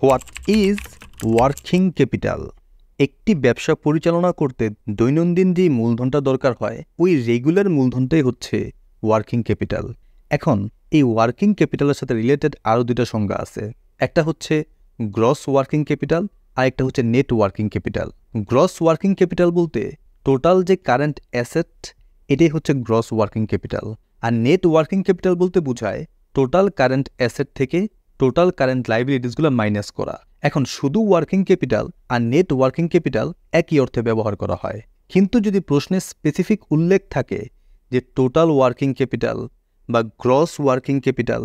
What is working capital? একটি ব্যবসা পরিচালনা করতে দৈনন্দিন যে মূলধনটা দরকার হয় ওই রেগুলার মূলধনটাই হচ্ছে ওয়ার্কিং ক্যাপিটাল। এখন এই ওয়ার্কিং ক্যাপিটালের সাথে রিলেটেড আরও দুইটা সংজ্ঞা আছে। একটা হচ্ছে গ্রস ওয়ার্কিং ক্যাপিটাল আর একটা হচ্ছে net working capital. Gross working capital বলতে টোটাল যে কারেন্ট অ্যাসেট এটাই হচ্ছে গ্রস ওয়ার্কিং ক্যাপিটাল। আর নেট ওয়ার্কিং ক্যাপিটাল বলতে বোঝায় টোটাল কারেন্ট অ্যাসেট থেকে টোটাল কারেন্ট লাইবিলিটিসগুলো মাইনাস করা। এখন শুধু ওয়ার্কিং ক্যাপিটাল আর নেট ওয়ার্কিং ক্যাপিটাল একই অর্থে ব্যবহার করা হয়, কিন্তু যদি প্রশ্নে স্পেসিফিক উল্লেখ থাকে যে টোটাল ওয়ার্কিং ক্যাপিটাল বা গ্রস ওয়ার্কিং ক্যাপিটাল,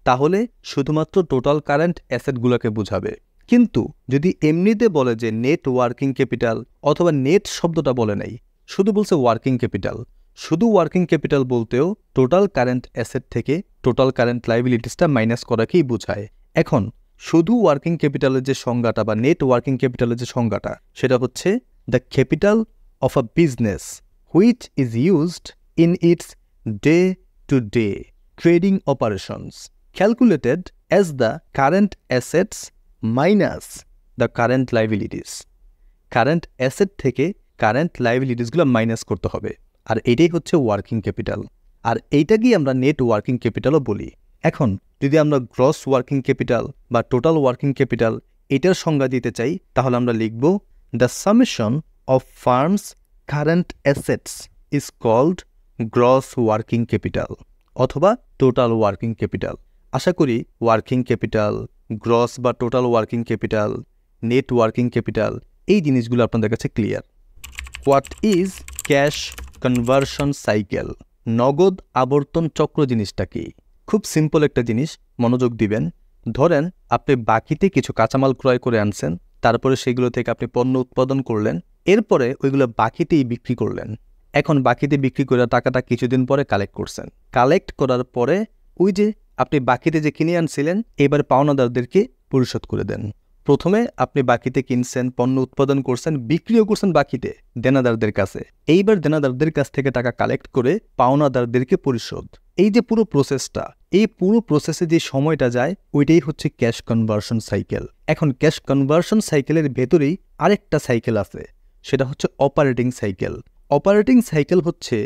তাহলে শুধুমাত্র টোটাল কারেন্ট অ্যাসেটগুলোকে বোঝাবে। কিন্তু যদি এমনিতে বলে যে নেট ওয়ার্কিং ক্যাপিটাল অথবা নেট শব্দটা বলে নাই, শুধু বলছে ওয়ার্কিং ক্যাপিটাল, শুধু ওয়ার্কিং ক্যাপিটাল বলতেও টোটাল কারেন্ট অ্যাসেট থেকে টোটাল কারেন্ট লাইবিলিটিসটা মাইনাস করাকেই বোঝায়। এখন শুধু ওয়ার্কিং ক্যাপিটালের যে সংজ্ঞাটা বা নেট ওয়ার্কিং ক্যাপিটালের যে সংজ্ঞাটা সেটা হচ্ছে the capital of a business which is used in its day to day trading operations calculated as the current assets minus the current liabilities. Current asset থেকে কারেন্ট লাইবিলিটিসগুলো মাইনাস করতে হবে, আর এটাই হচ্ছে ওয়ার্কিং ক্যাপিটাল। আর এইটাকেই আমরা নেট ওয়ার্কিং ক্যাপিটালও বলি। এখন যদি আমরা গ্রস ওয়ার্কিং ক্যাপিটাল বা টোটাল ওয়ার্কিং ক্যাপিটাল এটার সংজ্ঞা দিতে চাই, তাহলে আমরা লিখব the summation of firm's current assets is called gross working capital অথবা টোটাল ওয়ার্কিং ক্যাপিটাল। আশা করি ওয়ার্কিং ক্যাপিটাল, গ্রস বা total working capital, net working capital এই জিনিসগুলো আপনাদের কাছে clear. What is cash conversion cycle? নগদ আবর্তন চক্র জিনিসটা কি? খুব সিম্পল একটা জিনিস, মনোযোগ দিবেন। ধরেন আপনি বাকিতে কিছু কাঁচামাল ক্রয় করে আনছেন, তারপরে সেগুলো থেকে আপনি পণ্য উৎপাদন করলেন, এরপরে ওইগুলো বাকিতেই বিক্রি করলেন। এখন বাকিতে বিক্রি করে টাকাটা কিছুদিন পরে কালেক্ট করছেন। কালেক্ট করার পরে ওই যে আপনি বাকিতে যে কিনে আনছিলেন এবার পাওনাদারদেরকে পরিশোধ করে দেন। প্রথমে আপনি বাকিতে কিনছেন, পণ্য উৎপাদন করছেন, বিক্রিও করছেন বাকিতে দেনাদারদের কাছে। এইবার দেনাদারদের কাছ থেকে টাকা কালেক্ট করে পাওনাদারদেরকে পরিশোধ। এই যে পুরো প্রসেসটা, এই পুরো প্রসেসে যে সময়টা যায় ওইটাই হচ্ছে ক্যাশ কনভার্সন সাইকেল। এখন ক্যাশ কনভার্সন সাইকেলের ভেতরেই আরেকটা সাইকেল আছে, সেটা হচ্ছে অপারেটিং সাইকেল। অপারেটিং সাইকেল হচ্ছে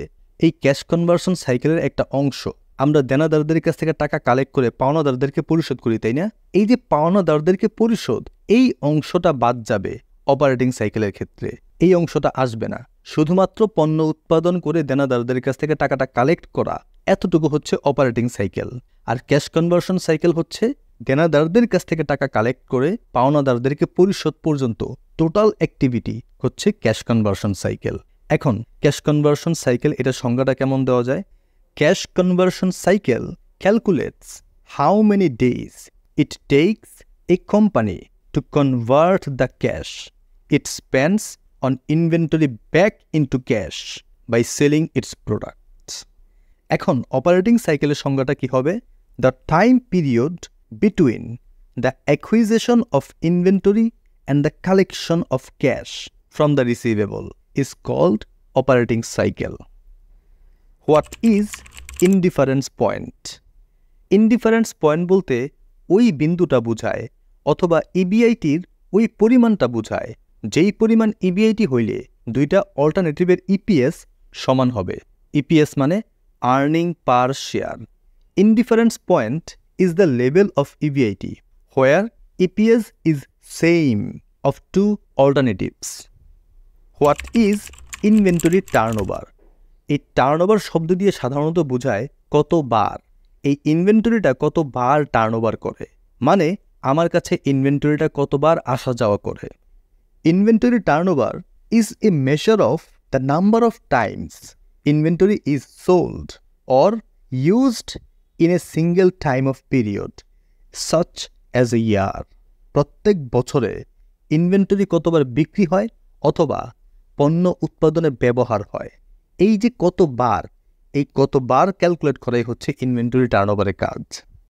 এই ক্যাশ কনভার্সন সাইকেলের একটা অংশ। আমরা দেনাদারদের কাছ থেকে টাকা কালেক্ট করে পাওনাদারদেরকে পরিশোধ করি, তাই না? এই যে পাওনাদারদেরকে পরিশোধ, এই অংশটা বাদ যাবে অপারেটিং সাইকেলের ক্ষেত্রে। এই অংশটা আসবে না। শুধুমাত্র পণ্য উৎপাদন করে দেনাদারদের কাছ থেকে টাকাটা কালেক্ট করা, এতটুকু হচ্ছে অপারেটিং সাইকেল। আর ক্যাশ কনভার্সন সাইকেল হচ্ছে দেনাদারদের কাছ থেকে টাকা কালেক্ট করে পাওনাদারদেরকে পরিশোধ পর্যন্ত টোটাল অ্যাক্টিভিটি হচ্ছে ক্যাশ কনভার্সন সাইকেল। এখন ক্যাশ কনভার্সন সাইকেল এটা সংজ্ঞাটা কেমন দেওয়া যায়? Cash conversion cycle calculates how many days it takes a company to convert the cash it spends on inventory back into cash by selling its products. এখন operating সাইকেলের সংজ্ঞাটা কি হবে? The time period between the acquisition of inventory and the collection of cash from the receivable is called operating cycle. What is indifference point? Indifference point বলতে ওই বিন্দুটা বোঝায় অথবা ইবিআইটির ওই পরিমাণটা বোঝায় যেই পরিমাণ ইবিআইটি হইলে দুইটা অল্টারনেটিভের ইপিএস সমান হবে। ইপিএস মানে earning per share. Indifference point is the level of EBIT where EPS is same of two alternatives. What is inventory turnover? এই টার্নওভার শব্দ দিয়ে সাধারণত বোঝায় কতবার এই ইনভেন্টরিটা কতবার টার্নওভার করে, মানে আমার কাছে ইনভেন্টরিটা কতবার আসা যাওয়া করে। Inventory turnover is a measure of the number of times inventory is sold or used in a single time of period such as a year. প্রত্যেক বছরে ইনভেন্টরি কতবার বিক্রি হয় অথবা পণ্য উৎপাদনে ব্যবহার হয়, এই যে কতবার, এই কতবার ক্যালকুলেট করাই হচ্ছে ইনভেন্টরি টার্নওভারের কাজ।